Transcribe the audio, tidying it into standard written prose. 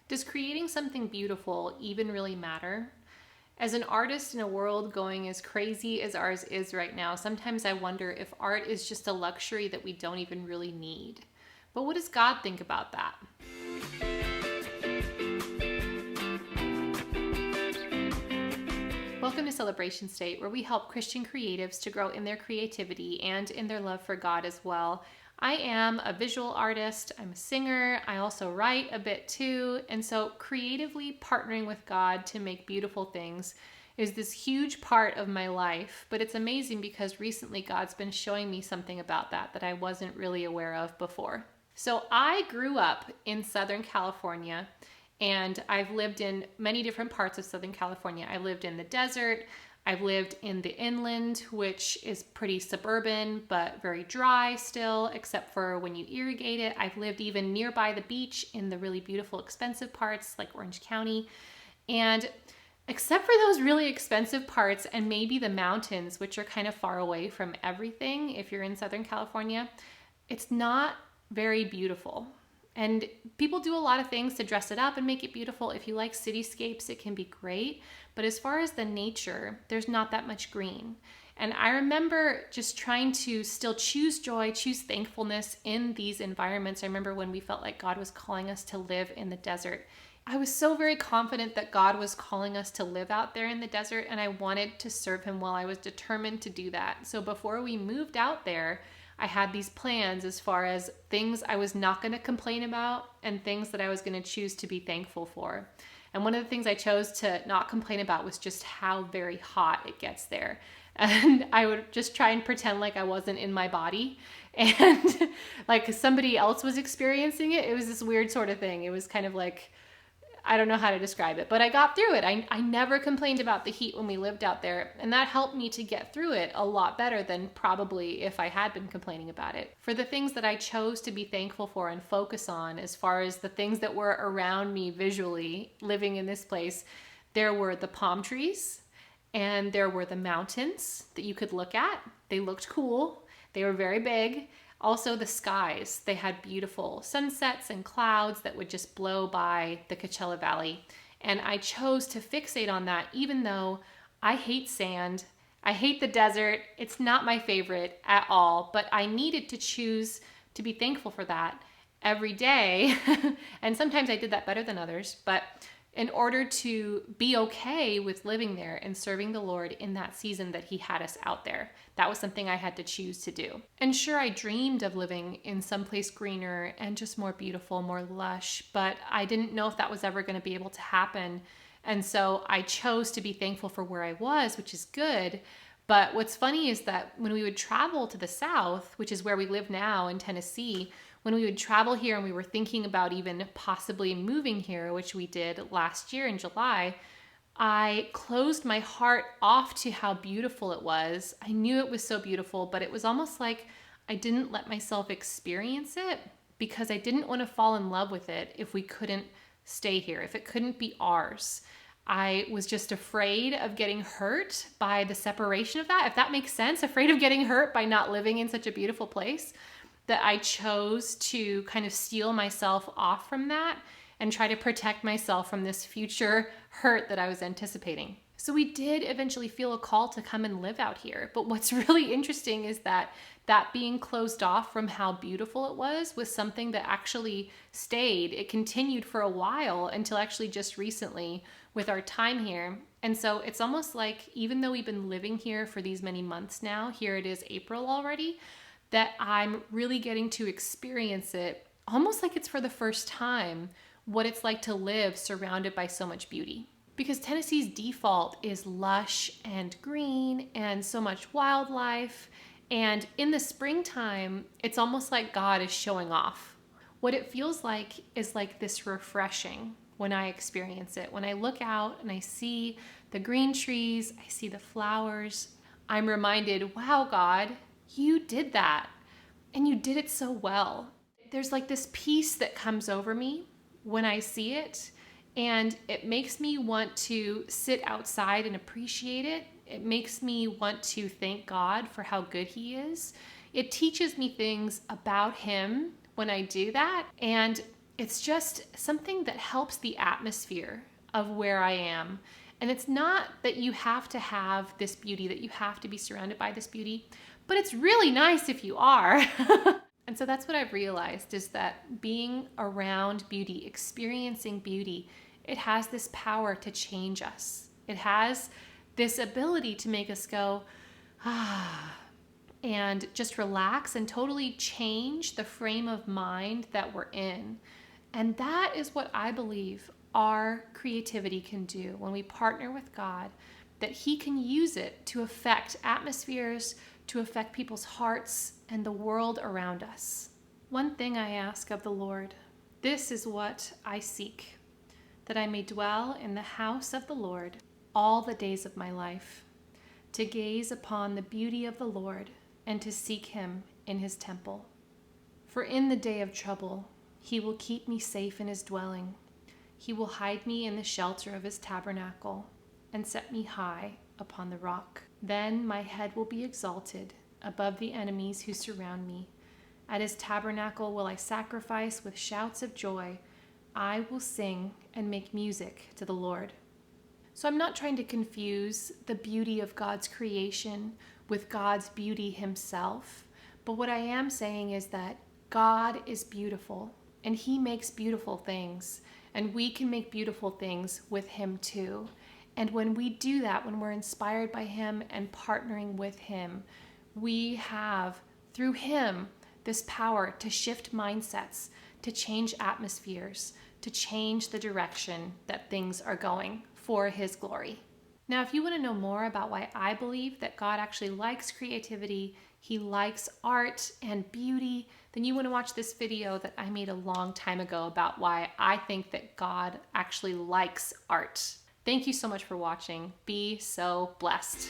Does creating something beautiful even really matter? As an artist in a world going as crazy as ours is right now, sometimes I wonder if art is just a luxury that we don't even really need. But what does God think about that? Welcome to Celebration State, where we help Christian creatives to grow in their creativity and in their love for God as well. I am a visual artist, I'm a singer, I also write a bit too, and so creatively partnering with God to make beautiful things is this huge part of my life. But it's amazing because recently God's been showing me something about that I wasn't really aware of before. So I grew up in Southern California, and I've lived in many different parts of Southern California. I lived in the desert, I've lived in the inland, which is pretty suburban, but very dry still, except for when you irrigate it. I've lived even nearby the beach in the really beautiful, expensive parts like Orange County. And except for those really expensive parts and maybe the mountains, which are kind of far away from everything if you're in Southern California, it's not very beautiful. And people do a lot of things to dress it up and make it beautiful. If you like cityscapes, it can be great. But as far as the nature, there's not that much green. And I remember just trying to still choose joy, choose thankfulness in these environments. I remember when we felt like God was calling us to live in the desert. I was so very confident that God was calling us to live out there in the desert, and I wanted to serve him well. I was determined to do that. So before we moved out there, I had these plans as far as things I was not going to complain about and things that I was going to choose to be thankful for. And one of the things I chose to not complain about was just how very hot it gets there. And I would just try and pretend like I wasn't in my body and like somebody else was experiencing it. It was this weird sort of thing. It was kind of like, I don't know how to describe it, but I got through it. I never complained about the heat when we lived out there, and that helped me to get through it a lot better than probably if I had been complaining about it. For the things that I chose to be thankful for and focus on, as far as the things that were around me visually living in this place, there were the palm trees and there were the mountains that you could look at. They looked cool. They were very big. Also the skies, they had beautiful sunsets and clouds that would just blow by the Coachella Valley. And I chose to fixate on that even though I hate sand, I hate the desert, it's not my favorite at all, but I needed to choose to be thankful for that every day. And sometimes I did that better than others, but in order to be okay with living there and serving the Lord in that season that he had us out there. That was something I had to choose to do. And sure, I dreamed of living in someplace greener and just more beautiful, more lush, but I didn't know if that was ever going to be able to happen. And so I chose to be thankful for where I was, which is good. But what's funny is that when we would travel to the South, which is where we live now in Tennessee, when we would travel here and we were thinking about even possibly moving here, which we did last year in July, I closed my heart off to how beautiful it was. I knew it was so beautiful, but it was almost like I didn't let myself experience it because I didn't want to fall in love with it if we couldn't stay here, if it couldn't be ours. I was just afraid of getting hurt by the separation of that, if that makes sense, afraid of getting hurt by not living in such a beautiful place, that I chose to kind of steal myself off from that and try to protect myself from this future hurt that I was anticipating. So we did eventually feel a call to come and live out here. But what's really interesting is that being closed off from how beautiful it was something that actually stayed. It continued for a while until actually just recently with our time here. And so it's almost like even though we've been living here for these many months now, here it is April already, that I'm really getting to experience it almost like it's for the first time, what it's like to live surrounded by so much beauty. Because Tennessee's default is lush and green and so much wildlife. And in the springtime, it's almost like God is showing off. What it feels like is like this refreshing when I experience it. When I look out and I see the green trees, I see the flowers, I'm reminded, wow, God, you did that, and you did it so well. There's like this peace that comes over me when I see it, and it makes me want to sit outside and appreciate it. It makes me want to thank God for how good he is. It teaches me things about him when I do that, and it's just something that helps the atmosphere of where I am. And it's not that you have to have this beauty, that you have to be surrounded by this beauty, but it's really nice if you are. And so that's what I've realized, is that being around beauty, experiencing beauty, it has this power to change us. It has this ability to make us go, and just relax and totally change the frame of mind that we're in. And that is what I believe our creativity can do when we partner with God, that He can use it to affect atmospheres, to affect people's hearts and the world around us. One thing I ask of the Lord, this is what I seek, that I may dwell in the house of the Lord all the days of my life, to gaze upon the beauty of the Lord and to seek Him in His temple. For in the day of trouble, He will keep me safe in His dwelling. He will hide me in the shelter of His tabernacle and set me high upon the rock. Then my head will be exalted above the enemies who surround me. At His tabernacle will I sacrifice with shouts of joy. I will sing and make music to the Lord. So I'm not trying to confuse the beauty of God's creation with God's beauty Himself. But what I am saying is that God is beautiful and He makes beautiful things. And we can make beautiful things with Him too. And when we do that, when we're inspired by Him and partnering with Him, we have, through Him, this power to shift mindsets, to change atmospheres, to change the direction that things are going for His glory. Now, if you want to know more about why I believe that God actually likes creativity, He likes art and beauty, then you want to watch this video that I made a long time ago about why I think that God actually likes art. Thank you so much for watching. Be so blessed.